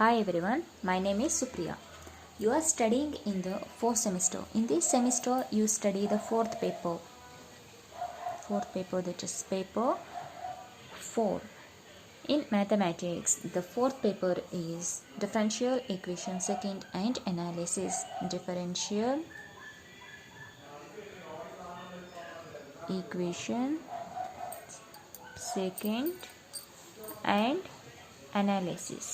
Hi everyone, my name is Supriya. You are studying in the fourth semester. In this semester, you study the fourth paper that is paper 4. In mathematics, the fourth paper is differential equation second and analysis. Differential equation second and analysis.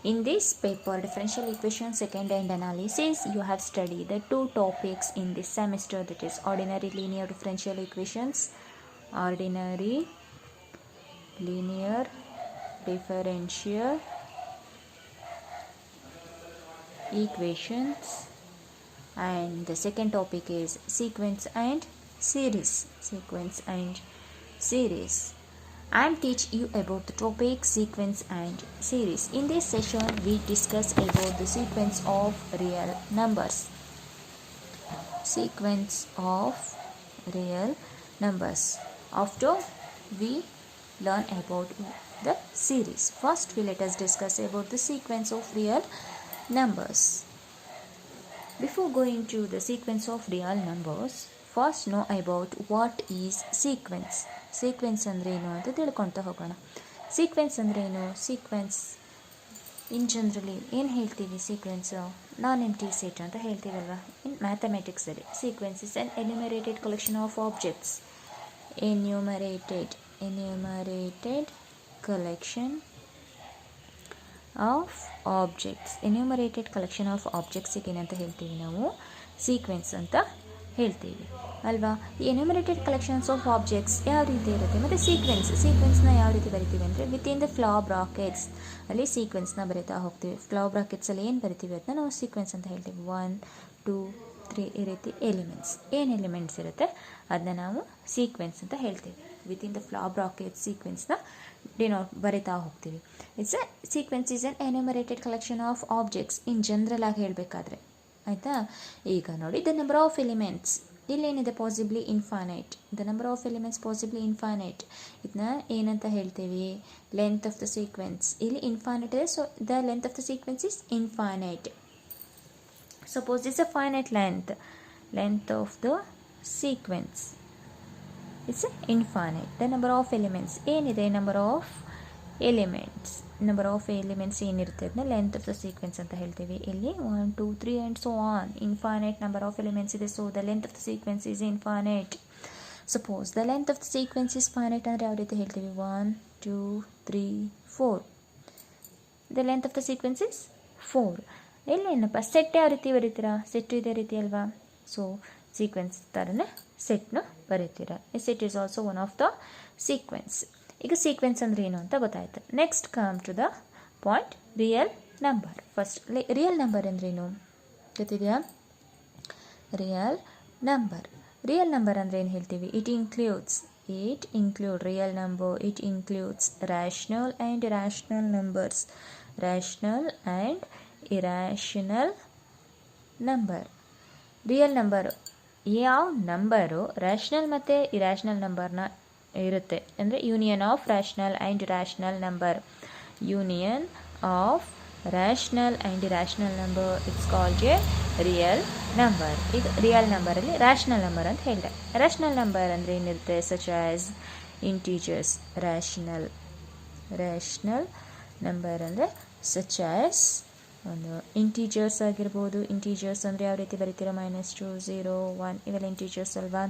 In this paper, differential equation second and analysis, you have studied the two topics in this semester, that is ordinary linear differential equations, ordinary linear differential equations, and the second topic is sequence and series. I am teaching you about the topic sequence and series. In this session, we discuss about the sequence of real numbers. After we learn about the series. First, let us discuss about the sequence of real numbers. Before going to the sequence of real numbers, first know about what is sequence. Sequence ಅಂದರೆ ಏನು ಅಂತ ತಿಳ್ಕೊಳ್ತಾ ಹೋಗೋಣ. Sequence ಅಂದರೆ ಏನು? Sequence ಇನ್ generally ಏನು ಹೇಳ್ತೀವಿ? Sequence ನಾನ್ empty set ಅಂತ ಹೇಳ್ತೀವಲ್ವ ಇನ್ ಮ್ಯಾಥಮೆಟಿಕ್ಸಲ್ಲಿ. Sequence is an enumerated collection of objects. Enumerated collection of ಆಬ್ಜೆಕ್ಟ್ಸಿಗೆ ಏನಂತ ಹೇಳ್ತೀವಿ ನಾವು? ಸೀಕ್ವೆನ್ಸ್ ಅಂತ ಹೇಳ್ತೀವಿ ಅಲ್ವಾ. ಈ ಎನ್ಯುಮರೇಟೆಡ್ ಕಲೆಕ್ಷನ್ಸ್ ಆಫ್ ಆಬ್ಜೆಕ್ಟ್ಸ್ ಯಾವ ರೀತಿ ಇರುತ್ತೆ, ಮತ್ತು ಸೀಕ್ವೆನ್ಸ್ನ ಯಾವ ರೀತಿ ಬರಿತೀವಿ ಅಂದರೆ ವಿತಿನ್ ದ ಫ್ಲಾ ಬ್ರಾಕೆಟ್ಸ್ ಅಲ್ಲಿ ಸೀಕ್ವೆನ್ಸ್ನ ಬರಿತಾ ಹೋಗ್ತೀವಿ. ಫ್ಲಾ ಬ್ರಾಕೆಟ್ಸಲ್ಲಿ ಏನು ಬರಿತೀವಿ ಅದನ್ನ ನಾವು ಸೀಕ್ವೆನ್ಸ್ ಅಂತ ಹೇಳ್ತೀವಿ. 1 2 3 ಈ ರೀತಿ ಏನು ಎಲಿಮೆಂಟ್ಸ್ ಇರುತ್ತೆ ಅದನ್ನ ನಾವು ಸೀಕ್ವೆನ್ಸ್ ಅಂತ ಹೇಳ್ತೀವಿ. ವಿತಿನ್ ದ ಫ್ಲಾ ಬ್ರಾಕೆಟ್ ಸೀಕ್ವೆನ್ಸ್ನ ಬರಿತಾ ಹೋಗ್ತೀವಿ. Sequence is an enumerated collection of objects in general ಆಗಿ ಹೇಳಬೇಕಾದ್ರೆ ಆಯಿತಾ. ಈಗ ನೋಡಿ, ದ ನಂಬರ್ ಆಫ್ ಎಲಿಮೆಂಟ್ಸ್ ಇಲ್ಲೇನಿದೆ? Possibly infinite. The number of elements possibly infinite. ಇದನ್ನ ಏನಂತ ಹೇಳ್ತೀವಿ? Length of the sequence. ಇಲ್ಲಿ ಇನ್ಫೈನೈಟ್ ಇದೆ, so the length of the sequence is infinite. Suppose this a finite length of the sequence it's infinite. The number of elements ಏನಿದೆ? Number of elements ಏನಿರುತ್ತೆ ಅದನ್ನ length of the sequence ಅಂತ ಹೇಳ್ತೀವಿ. ಇಲ್ಲಿ 1 2 3 and so on. Infinite number of elements ಇದೆ, so the length of the sequence is infinite. Suppose the length of the sequence is finite ಅಂದರೆ ಯಾವ ರೀತಿ ಹೇಳ್ತೀವಿ? 1 2 3 4. The length of the sequence is 4. ಇಲ್ಲೇನಪ್ಪ set ಯಾವ ರೀತಿ ಬರೀತೀರಾ? ಸೆಟ್ಟು ಇದೇ ರೀತಿ ಅಲ್ವಾ, ಸೊ ಸೀಕ್ವೆನ್ಸ್ ಥರನೇ ಸೆಟ್ನು ಬರೀತೀರಾ. Set is also one of the sequence. ಈಗ ಸೀಕ್ವೆನ್ಸ್ ಅಂದರೆ ಏನು ಅಂತ ಗೊತ್ತಾಯ್ತು. Next come to the point real number. First real number ಅಂದ್ರೇನು ಗೊತ್ತಿದೆಯಾ? ರಿಯಲ್ ನಂಬರ್ ಅಂದರೆ ಏನು ಹೇಳ್ತೀವಿ? It includes real number. It includes rational and irrational numbers. Real number ಯಾವ ನಂಬರು ರ್ಯಾಷನಲ್ ಮತ್ತು ಇರ್ಯಾಷನಲ್ ನಂಬರ್ನ ಇರುತ್ತೆ ಅಂದರೆ union of rational and irrational number. It's called a real number. ಈಗ ರಿಯಲ್ ನಂಬರಲ್ಲಿ ರ್ಯಾಷನಲ್ ನಂಬರ್ ಅಂತ ಹೇಳಿದೆ. ರ್ಯಾಷನಲ್ ನಂಬರ್ ಅಂದರೆ ಏನಿರುತ್ತೆ? Such as integers. Rational number ಅಂದರೆ ಸಚ್ ಆಸ್ ಒಂದು ಇಂಟೀಜರ್ಸ್ ಆಗಿರ್ಬೋದು. ಇಂಟೀಜರ್ಸ್ ಅಂದರೆ ಯಾವ ರೀತಿ ಬರೀತೀರಾ? -2 0 1 ಇವೆಲ್ಲ ಇಂಟೀಜರ್ಸ್ ಅಲ್ವಾ.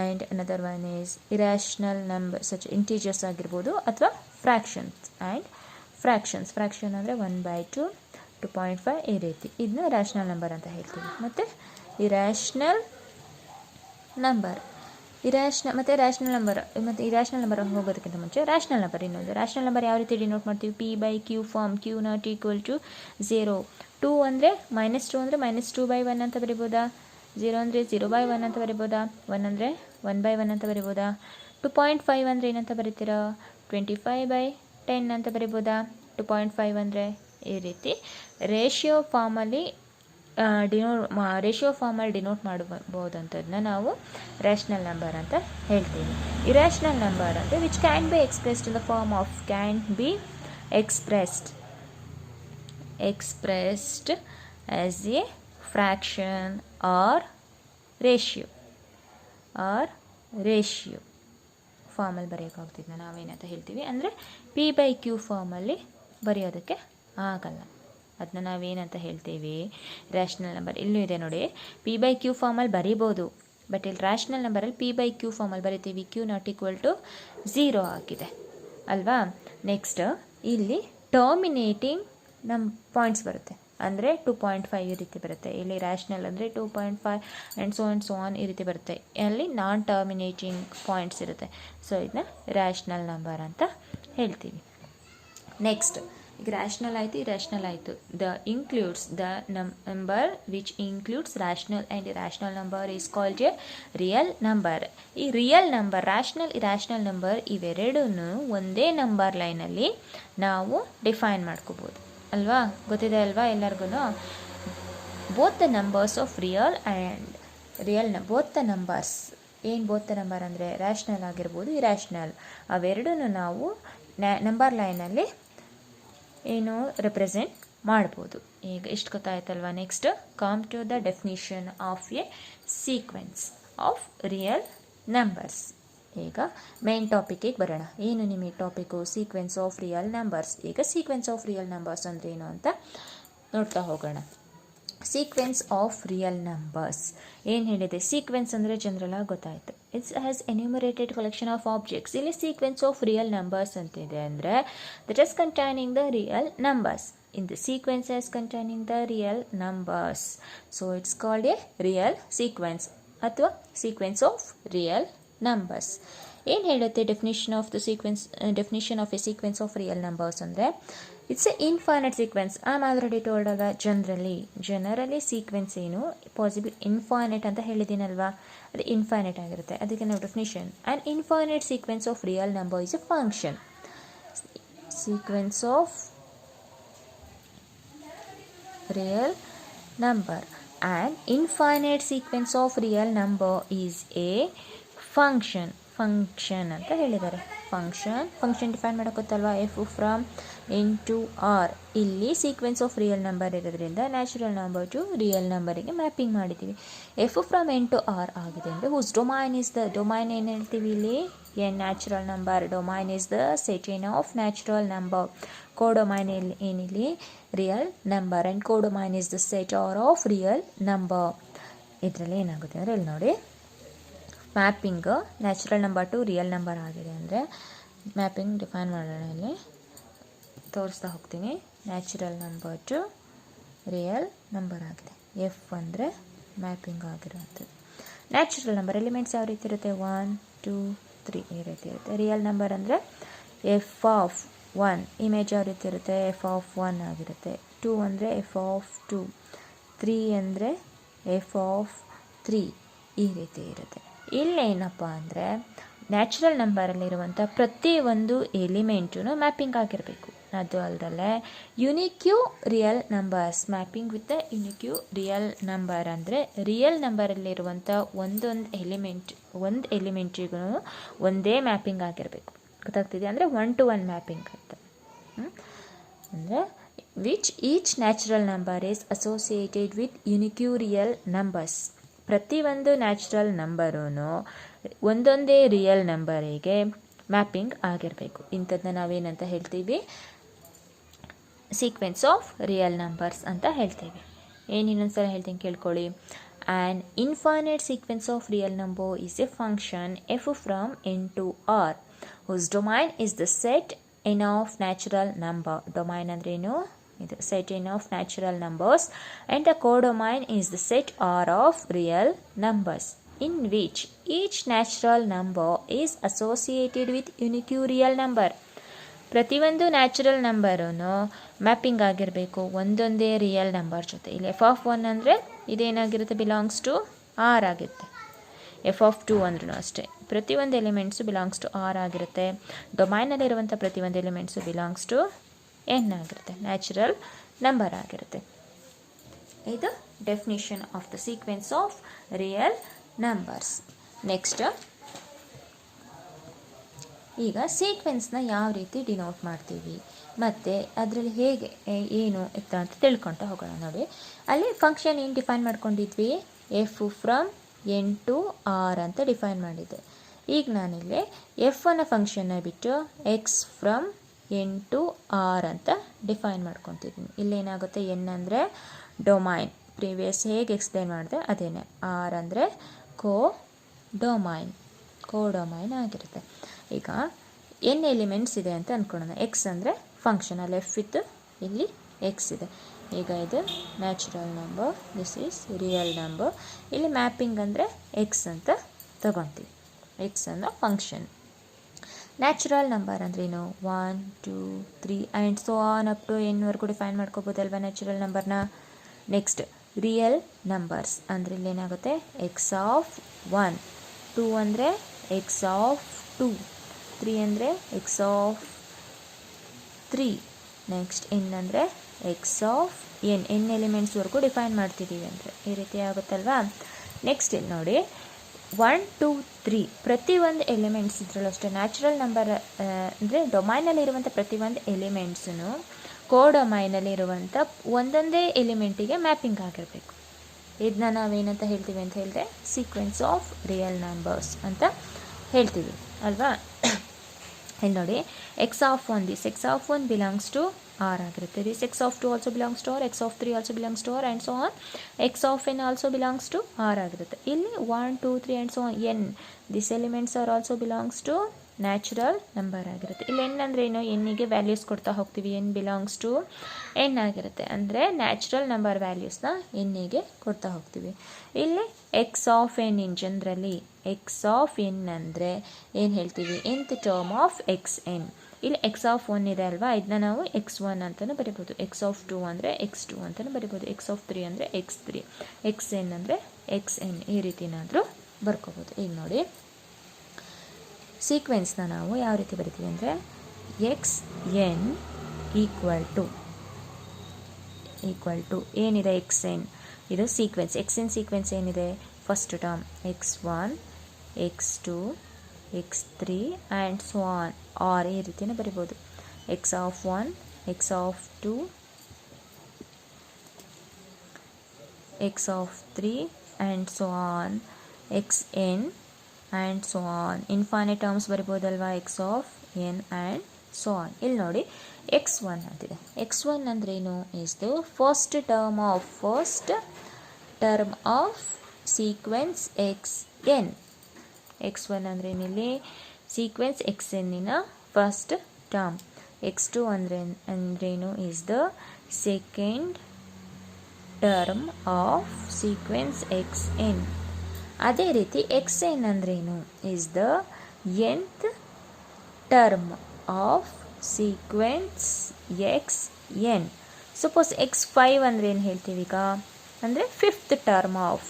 And another one is irrational number, such integers ಆಗಿರ್ಬೋದು ಅಥವಾ ಫ್ರ್ಯಾಕ್ಷನ್ ಅಂದರೆ 1/2 2.5 ಈ ರೀತಿ. ಇದನ್ನ ರ್ಯಾಷನಲ್ ನಂಬರ್ ಅಂತ ಹೇಳ್ತೀವಿ. ಮತ್ತು ಇರ್ಯಾಷನಲ್ ನಂಬರ್ ಹೋಗೋದಕ್ಕಿಂತ ಮುಂಚೆ ರ್ಯಾಷನಲ್ ನಂಬರ್ ಇನ್ನೊಂದು. ರ್ಯಾಷನಲ್ ನಂಬರ್ ಯಾವ ರೀತಿ ಡಿನೋಟ್ ಮಾಡ್ತೀವಿ? P/Q form. Q not equal to 0. 2 ಅಂದರೆ -2 ಅಂದರೆ -2/1 ಅಂತ ಬರಿಬೋದಾ? 0 ಅಂದರೆ 0/1 ಅಂತ ಬರಿಬೋದಾ? 1 ಅಂದರೆ 1/1 ಅಂತ ಬರಿಬೋದಾ? 2.5 ಅಂದರೆ ಏನಂತ ಬರೀತೀರಾ? 25/10 ಅಂತ ಬರಿಬೋದಾ? 2.5 ಅಂದರೆ ಈ ರೀತಿ ರೇಷಿಯೋ ಫಾರ್ಮಲ್ಲಿ ಡಿನೋಟ್ ಮಾಡಬಹುದಂಥದ್ದನ್ನ ನಾವು ರ್ಯಾಷನಲ್ ನಂಬರ್ ಅಂತ ಹೇಳ್ತೀವಿ. ಇರ್ಯಾಷನಲ್ ನಂಬರ್ ಅಂದರೆ which can be expressed in the form of expressed as a fraction or ratio ಫಾರ್ಮಲ್ಲಿ ಬರೆಯೋಕ್ಕಾಗ್ತಿದ್ನ ನಾವೇನಂತ ಹೇಳ್ತೀವಿ ಅಂದರೆ P/Q ಫಾರ್ಮಲ್ಲಿ ಬರೆಯೋದಕ್ಕೆ ಆಗಲ್ಲ. ಅದನ್ನ ನಾವೇನಂತ ಹೇಳ್ತೀವಿ, ರ್ಯಾಷನಲ್ ನಂಬರ್. ಇಲ್ಲೂ ಇದೆ ನೋಡಿ, P/Q ಫಾರ್ಮಲ್ಲಿ ಬರಿಬೋದು, ಬಟ್ ಇಲ್ಲಿ ರ್ಯಾಷನಲ್ ನಂಬರಲ್ಲಿ P/Q ಫಾರ್ಮಲ್ಲಿ ಬರಿತೀವಿ. Q ನಾಟ್ ಈಕ್ವಲ್ ಟು 0 ಆಗಿದೆ ಅಲ್ವಾ. ನೆಕ್ಸ್ಟ್ ಇಲ್ಲಿ ಟರ್ಮಿನೇಟಿಂಗ್ ನಮ್ಮ ಪಾಯಿಂಟ್ಸ್ ಬರುತ್ತೆ, ಅಂದರೆ 2.5 ಈ ರೀತಿ ಬರುತ್ತೆ. ಇಲ್ಲಿ ರ್ಯಾಷನಲ್ ಅಂದರೆ 2.5 ಆ್ಯಂಡ್ ಸೋ ಆನ್ ಈ ರೀತಿ ಬರುತ್ತೆ. ಅಲ್ಲಿ ನಾನ್ ಟರ್ಮಿನೇಟಿಂಗ್ ಪಾಯಿಂಟ್ಸ್ ಇರುತ್ತೆ. ಸೊ ಇದನ್ನ ರ್ಯಾಷನಲ್ ನಂಬರ್ ಅಂತ ಹೇಳ್ತೀವಿ. ನೆಕ್ಸ್ಟ್ ಈಗ ರ್ಯಾಷನಲ್ ಆಯಿತು, ಇರ್ಯಾಷನಲ್ ಆಯಿತು. The includes the number which includes rational and irrational number is called a real number. ಈ real number, rational irrational number ಇವೆರಡೂ ಒಂದೇ ನಂಬರ್ ಲೈನಲ್ಲಿ ನಾವು ಡಿಫೈನ್ ಮಾಡ್ಕೋಬೋದು ಅಲ್ವಾ. ಗೊತ್ತಿದೆ ಅಲ್ವಾ ಎಲ್ಲರಿಗೂ. Both the numbers of real and both the numbers, ಏನು ಬೋತ್ ದ ನಂಬರ್ ಅಂದರೆ ರ್ಯಾಷನಲ್ ಆಗಿರ್ಬೋದು, ಇರ್ಯಾಷನಲ್, ಅವೆರಡೂ ನಾವು ನಂಬರ್ ಲೈನಲ್ಲಿ ಏನು ರೆಪ್ರೆಸೆಂಟ್ ಮಾಡ್ಬೋದು. ಈಗ ಇಷ್ಟು ಗೊತ್ತಾಯ್ತಲ್ವ. Next come to the definition of a sequence of real numbers. ಈಗ ಮೇನ್ ಟಾಪಿಕ್ಕಿಗೆ ಬರೋಣ. ಏನು ನಿಮಗೆ topic? Sequence of real numbers. ಈಗ ಸೀಕ್ವೆನ್ಸ್ ಆಫ್ ರಿಯಲ್ ನಂಬರ್ಸ್ ಅಂದರೆ ಏನು ಅಂತ ನೋಡ್ತಾ ಹೋಗೋಣ. ಸೀಕ್ವೆನ್ಸ್ ಆಫ್ ರಿಯಲ್ ನಂಬರ್ಸ್ ಏನು ಹೇಳಿದೆ? ಸೀಕ್ವೆನ್ಸ್ ಅಂದರೆ ಜನರಲ್ ಆಗಿ ಗೊತ್ತಾಯಿತು. It's has enumerated collection of objects. ಇಲ್ಲಿ ಸೀಕ್ವೆನ್ಸ್ ಆಫ್ ರಿಯಲ್ ನಂಬರ್ಸ್ ಅಂತಿದೆ ಅಂದರೆ that is containing the real numbers. In the sequence as containing the real numbers. So it's called a real sequence ಅಥವಾ sequence of real numbers. ಏನು ಹೇಳುತ್ತೆ definition of the sequence? Definition of a sequence of real numbers ಅಂದರೆ it's a infinite sequence. I am already told ಅಲ್ಲ, generally sequence ಏನು possible infinite ಅಂತ ಹೇಳಿದ್ದೀನಲ್ವಾ, ಅದು infinite ಆಗಿರುತ್ತೆ. ಅದಕ್ಕೆ ನಾವು definition, and infinite sequence of real number is a function. Sequence of real number and infinite sequence of real number is a function ಅಂತ ಹೇಳಿದ್ದಾರೆ. ಫಂಕ್ಷನ್ ಡಿಫೈನ್ ಮಾಡೋಕ್ಕೊತ್ತಲ್ವಾ, F from N to R. ಇಲ್ಲಿ sequence of real number ಇರೋದ್ರಿಂದ natural number to real ನಂಬರಿಗೆ mapping ಮಾಡಿದ್ದೀವಿ. F from N to R ಆಗಿದೆ ಅಂದರೆ whose domain is the, domain ಏನು ಹೇಳ್ತೀವಿ ಇಲ್ಲಿ? N natural number. Domain is the set N of natural number. Codomain ಏನಿಲ್ಲಿ? Real number. And codomain is the set R of real number. ಇದರಲ್ಲಿ ಏನಾಗುತ್ತೆ ಅಂದರೆ ಇಲ್ಲಿ ನೋಡಿ, mapping natural number to real number ಆಗಿದೆ ಅಂದರೆ ಮ್ಯಾಪಿಂಗ್ ಡಿಫೈನ್ ಮಾಡೋಣ. ಇಲ್ಲಿ ತೋರಿಸ್ತಾ ಹೋಗ್ತೀನಿ. Natural number to real number ಆಗಿದೆ. ಎಫ್ ಅಂದರೆ ಮ್ಯಾಪಿಂಗ್ ಆಗಿರೋಂಥದ್ದು. ನ್ಯಾಚುರಲ್ ನಂಬರ್ ಎಲಿಮೆಂಟ್ಸ್ ಯಾವ ರೀತಿ ಇರುತ್ತೆ? 1 2 3 ಈ ರೀತಿ ಇರುತ್ತೆ. ರಿಯಲ್ ನಂಬರ್ ಅಂದರೆ ಎಫ್ ಆಫ್ 1. ಇಮೇಜ್ ಯಾವ ರೀತಿ ಇರುತ್ತೆ? ಎಫ್ ಆಫ್ 1 ಆಗಿರುತ್ತೆ. 2 ಅಂದರೆ ಎಫ್ ಆಫ್ 2. 3 ಅಂದರೆ ಎಫ್ ಆಫ್ 3 ಈ ರೀತಿ ಇರುತ್ತೆ. ಇಲ್ಲೇನಪ್ಪ ಅಂದರೆ ನ್ಯಾಚುರಲ್ ನಂಬರಲ್ಲಿರುವಂಥ ಪ್ರತಿಯೊಂದು ಎಲಿಮೆಂಟು ಮ್ಯಾಪಿಂಗ್ ಆಗಿರಬೇಕು. ಅದು ಅಲ್ಲದೆ unique real numbers. Mapping with the unique real number ಅಂದರೆ ರಿಯಲ್ ನಂಬರಲ್ಲಿರುವಂಥ ಒಂದು ಎಲಿಮೆಂಟಿಗೂ ಒಂದೇ ಮ್ಯಾಪಿಂಗ್ ಆಗಿರಬೇಕು. ಗೊತ್ತಾಗ್ತಿದೆ ಅಂದರೆ 1 to 1 ಮ್ಯಾಪಿಂಗ್ ಅಂತ. ಅಂದರೆ which each natural number is associated with unique real numbers. ಪ್ರತಿಯೊಂದು ನ್ಯಾಚುರಲ್ ನಂಬರೂ ಒಂದೊಂದೇ ರಿಯಲ್ ನಂಬರಿಗೆ ಮ್ಯಾಪಿಂಗ್ ಆಗಿರಬೇಕು. ಇಂಥದ್ದನ್ನ ನಾವೇನಂತ ಹೇಳ್ತೀವಿ? ಸೀಕ್ವೆನ್ಸ್ ಆಫ್ ರಿಯಲ್ ನಂಬರ್ಸ್ ಅಂತ ಹೇಳ್ತೀವಿ. ಇನ್ನೊಂದ್ಸಲ ಹೇಳ್ತೀನಿ ಕೇಳ್ಕೊಳ್ಳಿ. An infinite sequence of real number is a function F from N to R whose domain is the set N of natural number. Domain ಅಂದ್ರೇನು? ಇದು set n of natural numbers and the codomain is the set R of real numbers in which each natural number is associated with unique real number. ಪ್ರತಿಯೊಂದು natural number mapping ಆಗಿರಬೇಕು ಒಂದೊಂದೇ real number ಜೊತೆ. ಇಲ್ಲಿ F of 1 ಅಂದರೆ ಇದೇನಾಗಿರುತ್ತೆ? Belongs to R ಆಗಿರುತ್ತೆ. F of 2 ಅಂದ್ರೂ ಅಷ್ಟೇ ಪ್ರತಿಯೊಂದು ಎಲಿಮೆಂಟ್ಸು ಬಿಲಾಂಗ್ಸ್ ಟು ಆರ್ ಆಗಿರುತ್ತೆ. ಡೊಮೈನಲ್ಲಿರುವಂಥ ಪ್ರತಿಯೊಂದು ಎಲಿಮೆಂಟ್ಸು ಬಿಲಾಂಗ್ಸ್ ಟು ಎನ್ ಆಗಿರುತ್ತೆ, ನ್ಯಾಚುರಲ್ ನಂಬರ್ ಆಗಿರುತ್ತೆ. ಇದು definition of the sequence of real numbers. Next ಈಗ ಸೀಕ್ವೆನ್ಸ್ನ ಯಾವ ರೀತಿ ಡಿನೋಟ್ ಮಾಡ್ತೀವಿ ಮತ್ತು ಅದರಲ್ಲಿ ಹೇಗೆ ಏನು ಎತ್ತ ಅಂತ ತಿಳ್ಕೊಳ್ತಾ ಹೋಗೋಣ ನೋಡಿ. ಅಲ್ಲಿ ಫಂಕ್ಷನ್ ಏನು ಡಿಫೈನ್ ಮಾಡ್ಕೊಂಡಿದ್ವಿ, F from N to R ಅಂತ ಡಿಫೈನ್ ಮಾಡಿದ್ದೆ. ಈಗ ನಾನಿಲ್ಲಿ ಎಫ್ ಅನ್ನೋ ಫಂಕ್ಷನ್ನ ಬಿಟ್ಟು X from N to R ಅಂತ ಡಿಫೈನ್ ಮಾಡ್ಕೊತಿದ್ದೀನಿ. ಇಲ್ಲೇನಾಗುತ್ತೆ, ಎನ್ ಅಂದರೆ ಡೊಮೈನ್, ಪ್ರೀವಿಯಸ್ ಹೇಗೆ ಎಕ್ಸ್ಪ್ಲೇನ್ ಮಾಡಿದೆ ಅದೇನೆ. ಆರ್ ಅಂದರೆ ಕೋಡೊಮೈನ್ ಆಗಿರುತ್ತೆ. ಈಗ ಎನ್ ಎಲಿಮೆಂಟ್ಸ್ ಇದೆ ಅಂತ ಅಂದ್ಕೊಳ್ಳೋಣ. ಎಕ್ಸ್ ಅಂದರೆ ಫಂಕ್ಷನ್, ಅಲ್ಲಿ ಎಫ್ ಇತ್ತು, ಇಲ್ಲಿ ಎಕ್ಸ್ ಇದೆ. ಈಗ ಇದು natural number, this is real number. ಇಲ್ಲಿ ಮ್ಯಾಪಿಂಗ್ ಅಂದರೆ ಎಕ್ಸ್ ಅಂತ ತಗೊತೀವಿ, ಎಕ್ಸ್ ಅನ್ನೋ ಫಂಕ್ಷನ್. ನ್ಯಾಚುರಲ್ ನಂಬರ್ ಅಂದ್ರೇನು, 1 2 3 and so on up to ಎನ್ವರೆಗೂ ಡಿಫೈನ್ ಮಾಡ್ಕೋಬೋದಲ್ವ ನ್ಯಾಚುರಲ್ ನಂಬರ್ನ. ನೆಕ್ಸ್ಟ್ ರಿಯಲ್ ನಂಬರ್ಸ್ ಅಂದರೆ ಇಲ್ಲೇನಾಗುತ್ತೆ, ಎಕ್ಸ್ ಆಫ್ 1, 2 ಅಂದರೆ ಎಕ್ಸ್ ಆಫ್ 2, 3 ಅಂದರೆ ಎಕ್ಸ್ ಆಫ್ 3, ನೆಕ್ಸ್ಟ್ ಎನ್ ಅಂದರೆ ಎಕ್ಸ್ ಆಫ್ ಎನ್ ಎಲಿಮೆಂಟ್ಸ್ವರೆಗೂ ಡಿಫೈನ್ ಮಾಡ್ತಿದ್ದೀವಿ ಅಂದರೆ ಈ ರೀತಿ ಆಗುತ್ತಲ್ವಾ. ನೆಕ್ಸ್ಟ್ ಇಲ್ಲಿ ನೋಡಿ, 1 2 3 ಪ್ರತಿಯೊಂದು ಎಲಿಮೆಂಟ್ಸ್ ಇದ್ರಲ್ಲೂ ಅಷ್ಟೇ ನ್ಯಾಚುರಲ್ ನಂಬರ್ ಅಂದರೆ ಡೊಮೈನಲ್ಲಿರುವಂಥ ಪ್ರತಿಯೊಂದು ಎಲಿಮೆಂಟ್ಸೂ ಕೋಡೊಮೈನಲ್ಲಿರುವಂಥ ಒಂದೊಂದೇ ಎಲಿಮೆಂಟಿಗೆ ಮ್ಯಾಪಿಂಗ್ ಆಗಿರಬೇಕು. ಇದನ್ನ ನಾವೇನಂತ ಹೇಳ್ತೀವಿ ಅಂತ ಹೇಳಿದ್ರೆ ಸೀಕ್ವೆನ್ಸ್ ಆಫ್ ರಿಯಲ್ ನಂಬರ್ಸ್ ಅಂತ ಹೇಳ್ತೀವಿ ಅಲ್ವಾ. ಇಲ್ಲಿ ನೋಡಿ, X of 1, this X of 1 belongs to R ಆಗಿರುತ್ತೆ. This X of 2 also belongs to R, X of 3 also belongs to R and so on. X of N also belongs to R ಆಗಿರುತ್ತೆ. ಇಲ್ಲಿ 1 2 3 and so on N, this elements are also belongs to natural number ಆಗಿರುತ್ತೆ. ಇಲ್ಲಿ N ಅಂದರೆ ಏನು, ಎನ್ನಿಗೆ values ಕೊಡ್ತಾ ಹೋಗ್ತೀವಿ, N belongs to N ಆಗಿರುತ್ತೆ. ಅಂದರೆ ನ್ಯಾಚುರಲ್ ನಂಬರ್ ವ್ಯಾಲ್ಯೂಸ್ನ ಎನ್ನಿಗೆ ಕೊಡ್ತಾ ಹೋಗ್ತೀವಿ. ಇಲ್ಲಿ X of N in generally, X of N ಅಂದರೆ ಏನು ಹೇಳ್ತೀವಿ, nth term of X N. ಇಲ್ಲಿ ಎಕ್ಸ್ ಆಫ್ 1 ಇದೆ ಅಲ್ವಾ, ಇದನ್ನ ನಾವು x1 ಅಂತಲೂ ಬರಿಬೋದು. ಎಕ್ಸ್ ಆಫ್ 2 ಅಂದರೆ x2 ಅಂತಲೂ ಬರಿಬೋದು. ಎಕ್ಸ್ ಆಫ್ 3 ಅಂದರೆ x3, ಎಕ್ಸ್ ಎನ್ ಅಂದರೆ ಎಕ್ಸ್ ಎನ್, ಈ ರೀತಿನಾದರೂ ಬರ್ಕೋಬೋದು. ಈಗ ನೋಡಿ, ಸೀಕ್ವೆನ್ಸ್ನ ನಾವು ಯಾವ ರೀತಿ ಬರಿತೀವಿ ಅಂದರೆ ಎಕ್ಸ್ ಎನ್ ಈಕ್ವಲ್ ಟು ಏನಿದೆ ಎಕ್ಸ್ ಎನ್, ಇದು ಸೀಕ್ವೆನ್ಸ್. ಎಕ್ಸ್ ಎನ್ ಸೀಕ್ವೆನ್ಸ್ ಏನಿದೆ, first term x1 x2 x3 and so on, or ಈ ರೀತಿಯೇ ಬರಿಬೋದು. X of 1, X of 2, X of 3 and so on, X N and so on. Infinite terms ಬರಿಬೋದಲ್ವಾ, X of N and so on. ಇಲ್ಲಿ ನೋಡಿ x1 ಅಂತಿದೆ. x1 ಅಂದ್ರೇನು, is the first term of sequence X N. x1 ಅಂದ್ರೇನಿಲ್ಲಿ sequence X ಎನ್ನಿನ first term. x2 ಅಂದ್ರೇನು, is the second term of sequence X N. ಅದೇ ರೀತಿ X N ಅಂದ್ರೇನು, is the nth term of sequence X N. Suppose x5 ಅಂದ್ರೆ ಏನು ಹೇಳ್ತೀವಿ ಈಗ ಅಂದರೆ fifth term of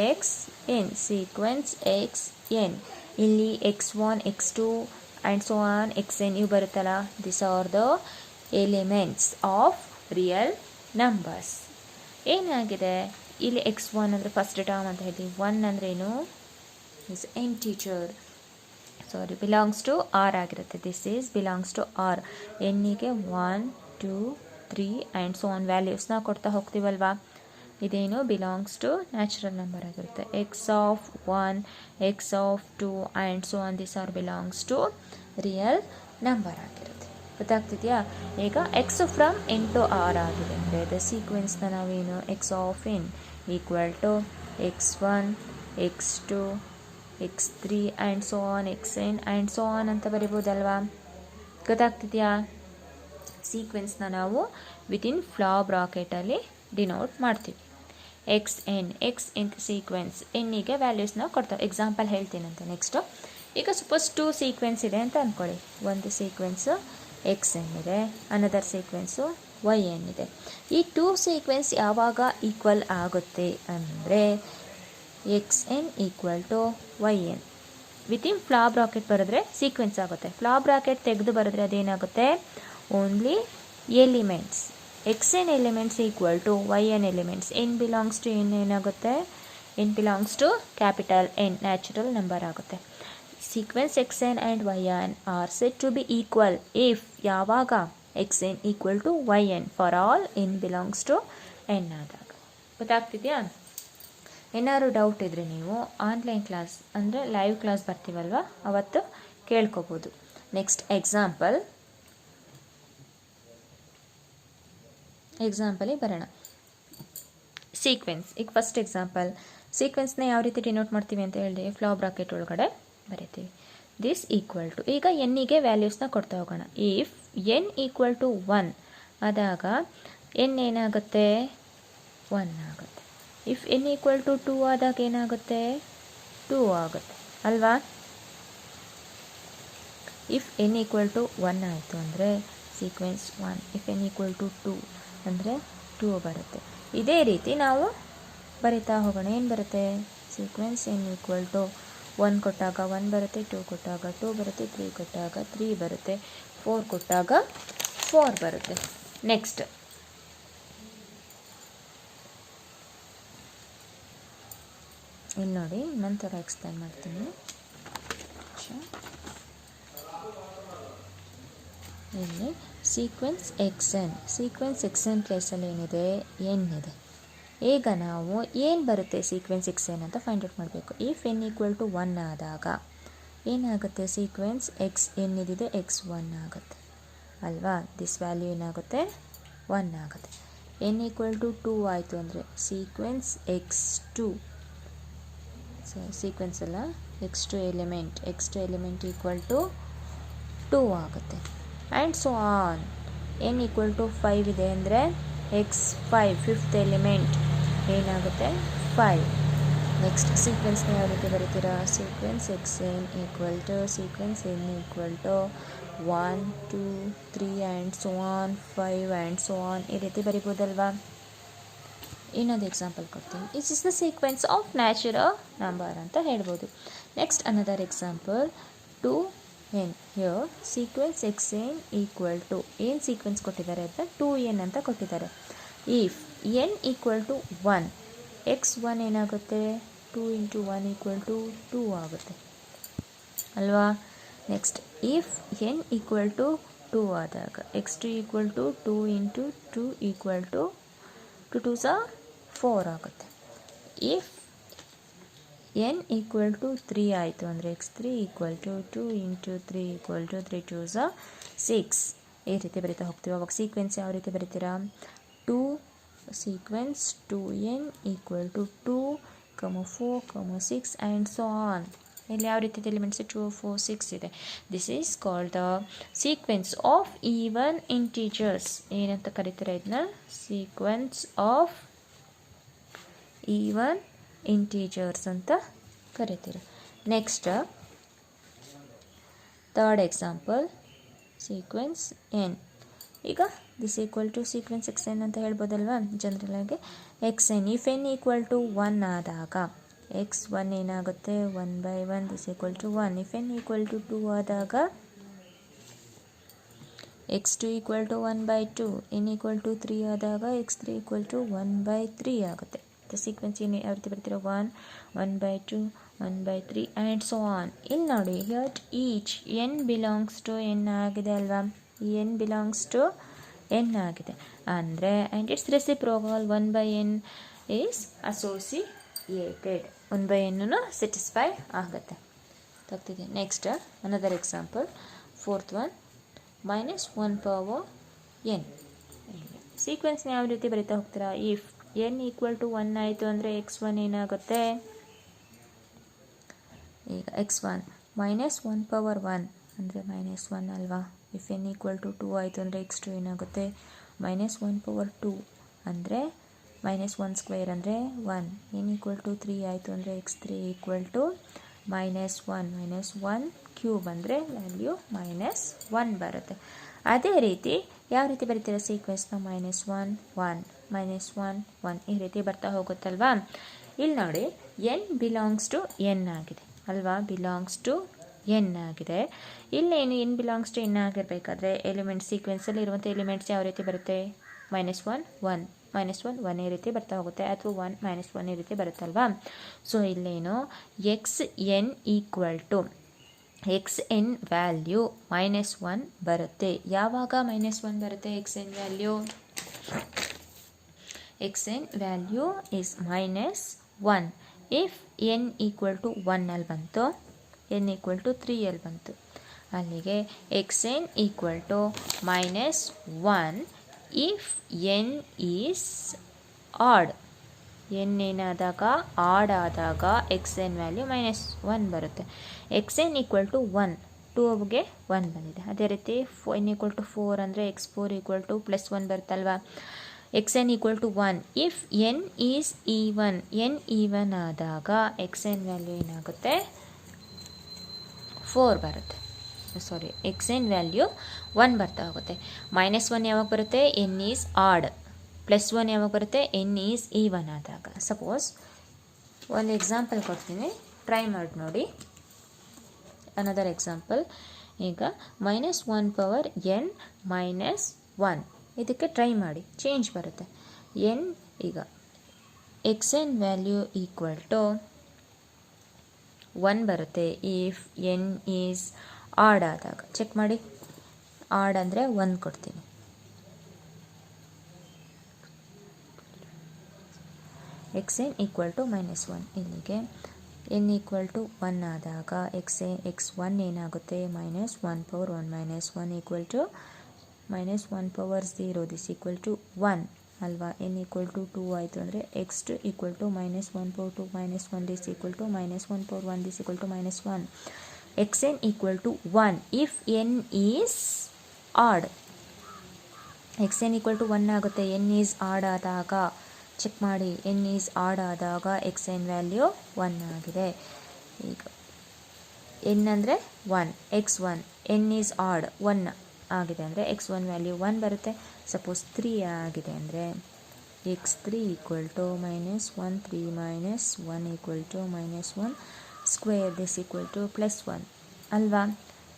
X N, sequence X N. ಇಲ್ಲಿ x1 x2 and so on X N ಇವು ಬರುತ್ತಲ್ಲ, this are the elements of real numbers. ಏನಾಗಿದೆ ಇಲ್ಲಿ x1 ಅಂದರೆ ಫಸ್ಟ್ ಟರ್ಮ್ ಅಂತ ಹೇಳ್ತೀವಿ. 1 ಅಂದ್ರೇನು, is integer, belongs to R ಆಗಿರುತ್ತೆ. This is belongs to R. ಎನ್ನಿಗೆ 1 2 3 ಆ್ಯಂಡ್ ಸೊ ಆನ್ ವ್ಯಾಲ್ಯೂಸ್ನ ಕೊಡ್ತಾ ಹೋಗ್ತೀವಲ್ವಾ, ಇದೇನು ಬಿಲಾಂಗ್ಸ್ ಟು ನ್ಯಾಚುರಲ್ ನಂಬರ್ ಆಗಿರುತ್ತೆ. X of 1, X of 2 and so on, this are belongs to real number ಆಗಿರುತ್ತೆ. ಗೊತ್ತಾಗ್ತಿದೆಯಾ? ಈಗ X from N to R ಆಗಿದೆ ಅಂದರೆ ದ ಸೀಕ್ವೆನ್ಸ್ನ ನಾವೇನು, X of N equal to x1 x2 x3 and so on X N and so on ಅಂತ ಬರಿಬೋದಲ್ವಾ. ಗೊತ್ತಾಗ್ತಿದೆಯಾ? ಸೀಕ್ವೆನ್ಸ್ನ ನಾವು ವಿತಿನ್ ಫ್ಲಾ ಬ್ರಾಕೆಟಲ್ಲಿ ಡಿನೋಟ್ ಮಾಡ್ತೀವಿ. ಎಕ್ಸ್ ಎನ್ ಸೀಕ್ವೆನ್ಸ್ ಎನ್ನಿಗೆ ವ್ಯಾಲ್ಯೂಸ್ನ ಕೊಡ್ತಾವೆ. ಎಕ್ಸಾಂಪಲ್ ಹೇಳ್ತೀನಂತೆ ನೆಕ್ಸ್ಟು. ಈಗ ಸಪೋಸ್ 2 ಸೀಕ್ವೆನ್ಸ್ ಇದೆ ಅಂತ ಅಂದ್ಕೊಳ್ಳಿ. ಒಂದು ಸೀಕ್ವೆನ್ಸು ಎಕ್ಸ್ ಎನ್ ಇದೆ, ಅನದರ್ ಸೀಕ್ವೆನ್ಸು ವೈ ಎನ್ ಇದೆ. ಈ 2 ಸೀಕ್ವೆನ್ಸ್ ಯಾವಾಗ ಈಕ್ವಲ್ ಆಗುತ್ತೆ ಅಂದರೆ X N equal to Y N. Within flower bracket ಬರೆದ್ರೆ ಸೀಕ್ವೆನ್ಸ್ ಆಗುತ್ತೆ. ಫ್ಲಾ ಬ್ರಾಕೆಟ್ ತೆಗೆದು ಬರೆದ್ರೆ ಅದೇನಾಗುತ್ತೆ, only elements. X N elements equal to Y N elements. N belongs to N ಏನಾಗುತ್ತೆ, N belongs to capital N natural number ಆಗುತ್ತೆ. Sequence X N and Y N are set to be equal if ಯಾವಾಗ X N equal to Y N for all N belongs to N ಆದಾಗ. ಗೊತ್ತಾಗ್ತಿದೆಯಾ? ಏನಾದ್ರು doubt ಇದ್ದರೆ ನೀವು online class ಅಂದರೆ live class ಬರ್ತೀವಲ್ವ ಅವತ್ತು ಕೇಳ್ಕೊಬೋದು. ನೆಕ್ಸ್ಟ್ ಎಕ್ಸಾಂಪಲಿಗೆ ಬರೋಣ. ಸೀಕ್ವೆನ್ಸ್. ಈಗ ಫಸ್ಟ್ ಎಕ್ಸಾಂಪಲ್, ಸೀಕ್ವೆನ್ಸ್ನ ಯಾವ ರೀತಿ ಡಿನೋಟ್ ಮಾಡ್ತೀವಿ ಅಂತ ಹೇಳಿದೆ, ಫ್ಲೋ ಬ್ರಾಕೆಟ್ ಒಳಗಡೆ ಬರೀತೀವಿ. ದಿಸ್ ಈಕ್ವಲ್ ಟು, ಈಗ ಎನ್ನಿಗೆ ವ್ಯಾಲ್ಯೂಸ್ನ ಕೊಡ್ತಾ ಹೋಗೋಣ. ಇಫ್ ಎನ್ ಈಕ್ವಲ್ ಟು 1 ಆದಾಗ ಎನ್ ಏನಾಗುತ್ತೆ? 1 ಆಗುತ್ತೆ. ಇಫ್ ಎನ್ ಈಕ್ವಲ್ ಟು 2 ಆದಾಗ ಏನಾಗುತ್ತೆ? 2 ಆಗುತ್ತೆ ಅಲ್ವಾ? ಇಫ್ ಎನ್ ಈಕ್ವಲ್ ಟು 1 ಆಯಿತು ಅಂದರೆ sequence 1. If N equal to 2 ಅಂದರೆ 2 ಬರುತ್ತೆ. ಇದೇ ರೀತಿ ನಾವು ಬರಿತಾ ಹೋಗೋಣ. ಏನು ಬರುತ್ತೆ? ಸೀಕ್ವೆನ್ಸ್ ಎನ್ ಈಕ್ವಲ್ ಟು 1 ಕೊಟ್ಟಾಗ 1 ಬರುತ್ತೆ, 2 ಕೊಟ್ಟಾಗ 2 ಬರುತ್ತೆ, 3 ಕೊಟ್ಟಾಗ 3 ಬರುತ್ತೆ, 4 ಕೊಟ್ಟಾಗ 4 ಬರುತ್ತೆ. ನೆಕ್ಸ್ಟ್ ಇಲ್ಲಿ ನೋಡಿ, ನಂತರ ಎಕ್ಸ್ಪ್ಲೇನ್ ಮಾಡ್ತೀನಿ. ಇಲ್ಲಿ ಸೀಕ್ವೆನ್ಸ್ ಎಕ್ಸ್ ಎನ್ ಪ್ಲೇಸಲ್ಲಿ ಏನಿದೆ? ಎನ್ ಇದೆ. ಈಗ ನಾವು ಏನು ಬರುತ್ತೆ ಸೀಕ್ವೆನ್ಸ್ ಎಕ್ಸ್ ಎನ್ ಅಂತ ಫೈಂಡ್ ಔಟ್ ಮಾಡಬೇಕು. ಇಫ್ ಎನ್ ಈಕ್ವಲ್ ಟು 1 ಆದಾಗ ಏನಾಗುತ್ತೆ? ಸೀಕ್ವೆನ್ಸ್ ಎಕ್ಸ್ ಎನ್ ಇದಿದೆ ಎಕ್ಸ್ 1 ಆಗುತ್ತೆ ಅಲ್ವಾ? ದಿಸ್ ವ್ಯಾಲ್ಯೂ ಏನಾಗುತ್ತೆ? 1 ಆಗುತ್ತೆ. ಎನ್ ಈಕ್ವಲ್ ಟು 2 ಆಯಿತು ಅಂದರೆ ಸೀಕ್ವೆನ್ಸ್ ಎಕ್ಸ್ 2, ಸೀಕ್ವೆನ್ಸ್ ಅಲ್ಲ, ಎಕ್ಸ್ 2 ಎಲಿಮೆಂಟ್ ಈಕ್ವಲ್ ಟು 2 ಆಗುತ್ತೆ. And so on. N equal to 5 ಇದೆ ಅಂದರೆ ಎಕ್ಸ್ 5 ಫಿಫ್ತ್ ಎಲಿಮೆಂಟ್ ಏನಾಗುತ್ತೆ? 5. ನೆಕ್ಸ್ಟ್ ಸೀಕ್ವೆನ್ಸ್ನ ಯಾವ ರೀತಿ ಬರೀತೀರಾ? Sequence X N equal to sequence N equal to 1 2 3 and so on 5 and so on, ಈ ರೀತಿ ಬರಿಬೋದಲ್ವಾ? ಇನ್ನೊಂದು ಎಕ್ಸಾಂಪಲ್ ಕೊಡ್ತೀನಿ. It's is the sequence of natural number ಅಂತ ಹೇಳ್ಬೋದು. Next another example 2n. Here sequence X N equal to, ಏನು sequence ಕೊಟ್ಟಿದ್ದಾರೆ ಅಂತ 2n ಅಂತ ಕೊಟ್ಟಿದ್ದಾರೆ. If N equal to 1, X 1 ಏನಾಗುತ್ತೆ? 2 × 1 ಈಕ್ವಲ್ ಟು 2 ಆಗುತ್ತೆ ಅಲ್ವಾ? Next if N equal to 2 ಆದಾಗ x 2 equal to 2 × 2 equal to 2 2 4 ಆಗುತ್ತೆ. ಇಫ್ ಎನ್ ಈಕ್ವಲ್ ಟು 3 ಆಯಿತು ಅಂದರೆ x 3 equal to 2 × 3 equal to 3 2 6, ಈ ರೀತಿ ಬರಿತಾ ಹೋಗ್ತೀವಿ. ಅವಾಗ ಸೀಕ್ವೆನ್ಸ್ ಯಾವ ರೀತಿ ಬರಿತೀರಾ? 2 sequence 2n equal to 2, 4, 6 and so on. ಇಲ್ಲಿ ಯಾವ ರೀತಿ ಎಲಿಮೆಂಟ್ಸ್ 2 4 6 ಇದೆ. This is called the sequence of even integers. ಏನಂತ ಕರಿತೀರಾ ಇದನ್ನ? ಸೀಕ್ವೆನ್ಸ್ ಆಫ್ ಈವನ್ ಇಂಟೀಜರ್ಸ್ ಅಂತ ಕರಿತೀರಾ. Next third example, sequence N. ಈಗ this equal to sequence X N ಅಂತ ಹೇಳ್ಬೋದಲ್ವಾ ಜನರಲ್ ಆಗಿ. X N if N equal to 1 ಆದಾಗ ಎಕ್ಸ್ 1 ಏನಾಗುತ್ತೆ? 1/1 this equal to 1. If N equal to 2 ಆದಾಗ x 2 equal to 1/2. N equal to 3 ಆದಾಗ X 3 equal to 1/3 ಆಗುತ್ತೆ. Sequence ಏನು ಯಾವ ರೀತಿ ಬರ್ತೀರಾ? 1 1/2 1/3 ಆ್ಯಂಡ್ ಸೊ ಆನ್. ಇಲ್ಲಿ ನೋಡಿ, here each N belongs to N ಆಗಿದೆ ಅಲ್ವಾ? ಈ ಎನ್ ಬಿಲಾಂಗ್ಸ್ ಟು ಎನ್ ಆಗಿದೆ ಅಂದರೆ and it's reciprocal 1/n is associated. 1/n satisfy ಆಗುತ್ತೆ. ಗೊತ್ತಾಗ್ತಿದೆ? Next another example, fourth one, -1/n. ಸೀಕ್ವೆನ್ಸ್ನ ಯಾವ ರೀತಿ ಬರಿತಾ ಹೋಗ್ತೀರಾ? ಇಫ್ ಎನ್ ಈಕ್ವಲ್ ಟು 1 ಆಯಿತು ಅಂದರೆ ಎಕ್ಸ್ 1 ಏನಾಗುತ್ತೆ? ಈಗ ಎಕ್ಸ್ 1 -1/1 ಅಂದರೆ -1 ಅಲ್ವಾ? ಇಫ್ ಎನ್ ಈಕ್ವಲ್ ಟು 2 ಆಯಿತು ಅಂದರೆ ಎಕ್ಸ್ 2 ಏನಾಗುತ್ತೆ? -1/2 ಅಂದರೆ -1² ಅಂದರೆ 1. ಎನ್ ಈಕ್ವಲ್ ಟು 3 ಆಯಿತು ಅಂದರೆ ಎಕ್ಸ್ 3 ಈಕ್ವಲ್ ಟು -1 ಅಂದರೆ ವ್ಯಾಲ್ಯೂ -1 ಬರುತ್ತೆ. ಅದೇ ರೀತಿ ಯಾವ ರೀತಿ ಬರೀತೀರಾ ಸೀಕ್ವೆನ್ಸ್ನ? -1 1 -1 1 ಈ ರೀತಿ ಬರ್ತಾ ಹೋಗುತ್ತಲ್ವಾ? ಇಲ್ಲಿ ನೋಡಿ, ಎನ್ ಬಿಲಾಂಗ್ಸ್ ಟು ಎನ್ ಆಗಿದೆ ಅಲ್ವಾ? ಬಿಲಾಂಗ್ಸ್ ಟು ಎನ್ ಆಗಿದೆ. ಇಲ್ಲೇನು ಎನ್ ಬಿಲಾಂಗ್ಸ್ ಟು ಎನ್ ಆಗಿರಬೇಕಾದ್ರೆ ಎಲಿಮೆಂಟ್ ಸೀಕ್ವೆನ್ಸಲ್ಲಿ ಇರುವಂಥ ಎಲಿಮೆಂಟ್ಸ್ ಯಾವ ರೀತಿ ಬರುತ್ತೆ? -1 1 -1 1 ಈ ರೀತಿ ಬರ್ತಾ ಹೋಗುತ್ತೆ, ಅಥವಾ 1 -1 ಈ ರೀತಿ ಬರುತ್ತಲ್ವಾ? ಸೊ ಇಲ್ಲೇನು x N equal to x N value -1 ಬರುತ್ತೆ. ಯಾವಾಗ -1 ಬರುತ್ತೆ X N value? X N value is -1 if N equal to 1 ಅಲ್ಲಿ ಬಂತು, ಎನ್ ಈಕ್ವಲ್ ಟು 3 ಅಲ್ಲಿ ಬಂತು. ಅಲ್ಲಿಗೆ X N equal to -1 if N is odd. N ಏನಾದಾಗ ಆಡ್ ಆದಾಗ ಎಕ್ಸ್ ಎನ್ ವ್ಯಾಲ್ಯೂ -1 ಬರುತ್ತೆ. ಎಕ್ಸ್ ಎನ್ ಈಕ್ವಲ್ ಟು 1, 2ಗೆ 1 ಬಂದಿದೆ. ಅದೇ ರೀತಿ ಎನ್ ಈಕ್ವಲ್ ಟು 4 ಅಂದರೆ x4 ಈಕ್ವಲ್ ಟು +1 ಬರುತ್ತಲ್ವಾ. X N equal to 1 if N is even. N even ಆದಾಗ ಎಕ್ಸ್ ಎನ್ ವ್ಯಾಲ್ಯೂ ಏನಾಗುತ್ತೆ? 4 ಬರುತ್ತೆ. ಸಾರಿ, ಎಕ್ಸ್ ಎನ್ ವ್ಯಾಲ್ಯೂ 1 ಬರ್ತಾ ಹೋಗುತ್ತೆ. -1 ಯಾವಾಗ ಬರುತ್ತೆ? N is add. +1 ಯಾವಾಗ ಬರುತ್ತೆ? ಎನ್ ಈಸ್ ಈವನ್ ಆದಾಗ. ಸಪೋಸ್ ಒಂದು ಎಕ್ಸಾಂಪಲ್ ಕೊಡ್ತೀನಿ, ಟ್ರೈ ಮಾಡಿ ನೋಡಿ. Another example. ಈಗ -1 ಪವರ್ n -1 ಇದಕ್ಕೆ ಟ್ರೈ ಮಾಡಿ, ಚೇಂಜ್ ಬರುತ್ತೆ. ಎನ್ ಈಗ x N value equal to 1 ಬರುತ್ತೆ ಇಫ್ ಎನ್ ಈಸ್ ಆಡ್ ಆದಾಗ. ಚೆಕ್ ಮಾಡಿ, ಆಡ್ ಅಂದರೆ 1 ಕೊಡ್ತೀನಿ. X N equal to -1. ಇಲ್ಲಿಗೆ ಎನ್ ಈಕ್ವಲ್ ಟು 1 ಆದಾಗ x1 ಏನಾಗುತ್ತೆ? -1 power 1 -1 equal to -1 power 0 this equal to 1 ಅಲ್ವಾ. ಎನ್ ಈಕ್ವಲ್ ಟು 2 ಆಯಿತು ಅಂದರೆ x2 equal to -1 power 2 -1 this equal to -1 power 1 this equal to -1. X N equal to 1 if N is odd. X N equal to 1 ಆಗುತ್ತೆ N is odd ಆದಾಗ. Check ಮಾಡಿ, N is odd ಆದಾಗ X N value 1 ಆಗಿದೆ. ಈಗ N ಅಂದರೆ 1, x1 N is add 1 ಆಗಿದೆ ಅಂದರೆ x1 value 1 ಬರುತ್ತೆ. ಸಪೋಸ್ 3 ಆಗಿದೆ ಅಂದರೆ x3 equal to -1 3 -1 equal to -1 square this equal to +1 ಅಲ್ವಾ.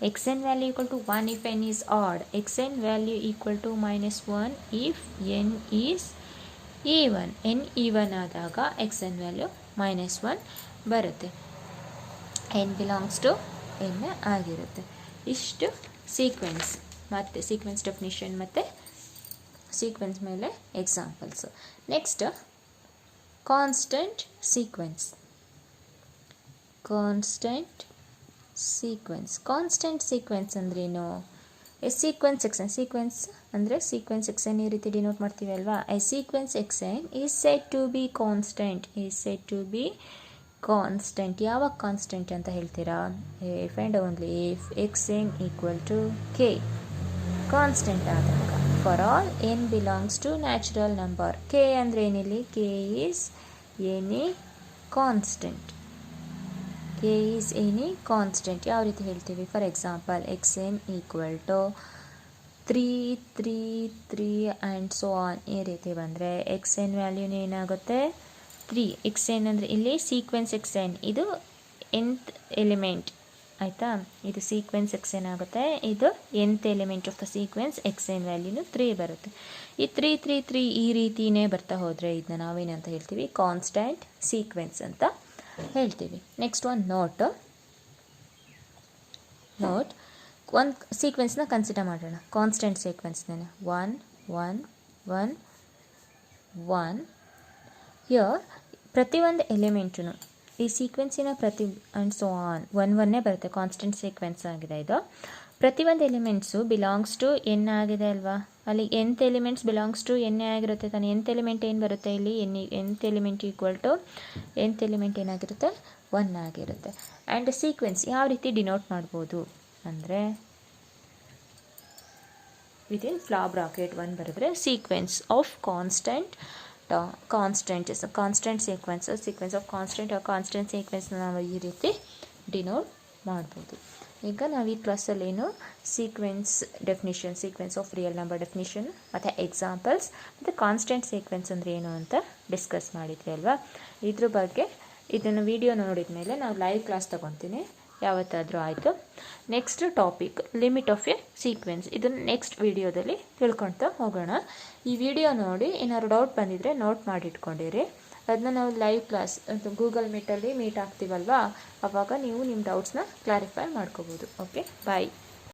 X N value equal to 1 if N is odd. X N value equal to -1 if N is even. N even ಆದಾಗ X N value -1 ಬರುತ್ತೆ. N belongs to N ಆಗಿರುತ್ತೆ. ಇಷ್ಟು sequence, ಮತ್ತು sequence definition ಮತ್ತು sequence ಮೇಲೆ examples. Next constant sequence. Constant sequence ಅಂದ್ರೇನು? Sequence X N. Sequence ಅಂದರೆ sequence X N ಈ ರೀತಿ ಡಿನೋಟ್ ಮಾಡ್ತೀವಿ ಅಲ್ವಾ. I sequence X N is said to be constant. ಯಾವಾಗ ಕಾನ್ಸ್ಟೆಂಟ್ ಅಂತ ಹೇಳ್ತೀರಾ? If and only if X N equal to K. Constant ಆದಾಗ for all N belongs to natural number. K ಅಂದರೆ ಏನಿಲ್ಲಿ? K is any constant. K is any constant. ಯಾವ ರೀತಿ ಹೇಳ್ತೀವಿ? For example x N equal to 3 3 3 and so on ಈ ರೀತಿ ಬಂದರೆ X N ವ್ಯಾಲ್ಯೂನ ಏನಾಗುತ್ತೆ? 3. ಎಕ್ಸ್ ಎನ್ ಅಂದರೆ ಇಲ್ಲಿ ಸೀಕ್ವೆನ್ಸ್ ಎಕ್ಸ್ ಎನ್, ಇದು nth ಎಲಿಮೆಂಟ್ ಆಯಿತಾ. ಇದು ಸೀಕ್ವೆನ್ಸ್ ಎಕ್ಸ್ ಎನ್ ಆಗುತ್ತೆ, ಇದು nth element of the sequence X N ವ್ಯಾಲ್ಯೂನು 3 ಬರುತ್ತೆ. ಈ 3 3 3 ಈ ರೀತಿಯೇ ಬರ್ತಾ ಹೋದರೆ ಇದನ್ನ ನಾವೇನಂತ ಹೇಳ್ತೀವಿ? ಕಾನ್ಸ್ಟೆಂಟ್ ಸೀಕ್ವೆನ್ಸ್ ಅಂತ ಹೇಳ್ತೀವಿ. ನೆಕ್ಸ್ಟ್ ಒಂದು ನೋಟ್. ಒಂದು ಸೀಕ್ವೆನ್ಸ್ನ ಕನ್ಸಿಡರ್ ಮಾಡೋಣ. ಕಾನ್ಸ್ಟೆಂಟ್ ಸೀಕ್ವೆನ್ಸ್ನೇ 1 1 1 1. ಹಿಯರ್ ಪ್ರತಿಯೊಂದು ಎಲಿಮೆಂಟು ಈ ಸೀಕ್ವೆನ್ಸಿನ ಆ್ಯಂಡ್ ಸೋ ಆನ್ 1 1 ಬರುತ್ತೆ. ಕಾನ್ಸ್ಟೆಂಟ್ ಸೀಕ್ವೆನ್ಸ್ ಆಗಿದೆ ಇದು. ಪ್ರತಿಯೊಂದು ಎಲಿಮೆಂಟ್ಸು ಬಿಲಾಂಗ್ಸ್ ಟು ಎನ್ ಆಗಿದೆ ಅಲ್ವಾ. ಅಲ್ಲಿ nth elements belongs to N ಆಗಿರುತ್ತೆ ತಾನೆ. nth ಎಲಿಮೆಂಟ್ ಏನು ಬರುತ್ತೆ ಇಲ್ಲಿ? nth element equal to nth element ಏನಾಗಿರುತ್ತೆ? 1 ಆಗಿರುತ್ತೆ. ಆ್ಯಂಡ್ ಸೀಕ್ವೆನ್ಸ್ ಯಾವ ರೀತಿ ಡಿನೋಟ್ ಮಾಡ್ಬೋದು ಅಂದರೆ ವಿದಿನ್ ಫ್ಲಾ ಬ್ರಾಕೆಟ್ 1 ಬರೆದ್ರೆ sequence of constant sequence of constant sequence ನಾವು ಈ ರೀತಿ ಡಿನೋಟ್ ಮಾಡ್ಬೋದು. ಈಗ ನಾವು ಈ ಕ್ಲಾಸಲ್ಲಿ ಏನು sequence definition, sequence of real number definition ಮತ್ತು ಎಕ್ಸಾಂಪಲ್ಸ್ ಮತ್ತು ಕಾನ್ಸ್ಟೆಂಟ್ ಸೀಕ್ವೆನ್ಸ್ ಅಂದರೆ ಏನು ಅಂತ ಡಿಸ್ಕಸ್ ಮಾಡಿದ್ವಿ ಅಲ್ವಾ. ಇದ್ರ ಬಗ್ಗೆ ಇದನ್ನು ವಿಡಿಯೋ ನೋಡಿದ ಮೇಲೆ ನಾವು ಲೈವ್ ಕ್ಲಾಸ್ ತೊಗೊತೀನಿ, ಯಾವತ್ತಾದರೂ ಆಯಿತು. Next topic limit of a sequence. ಇದನ್ನು ನೆಕ್ಸ್ಟ್ ವಿಡಿಯೋದಲ್ಲಿ ತಿಳ್ಕೊಳ್ತಾ ಹೋಗೋಣ. ಈ ವಿಡಿಯೋ ನೋಡಿ ಏನಾದ್ರು ಡೌಟ್ ಬಂದಿದ್ದರೆ ನೋಟ್ ಮಾಡಿ ಇಟ್ಕೊಂಡಿರಿ. ಅದನ್ನ ನಾವು ಲೈವ್ ಕ್ಲಾಸ್ ಅಂತ ಗೂಗಲ್ ಮೀಟಲ್ಲಿ ಮೀಟ್ ಆಗ್ತೀವಲ್ವಾ, ಆವಾಗ ನೀವು ನಿಮ್ಮ ಡೌಟ್ಸ್ನ ಕ್ಲಾರಿಫೈ ಮಾಡ್ಕೋಬೋದು. ಓಕೆ, ಬಾಯ್.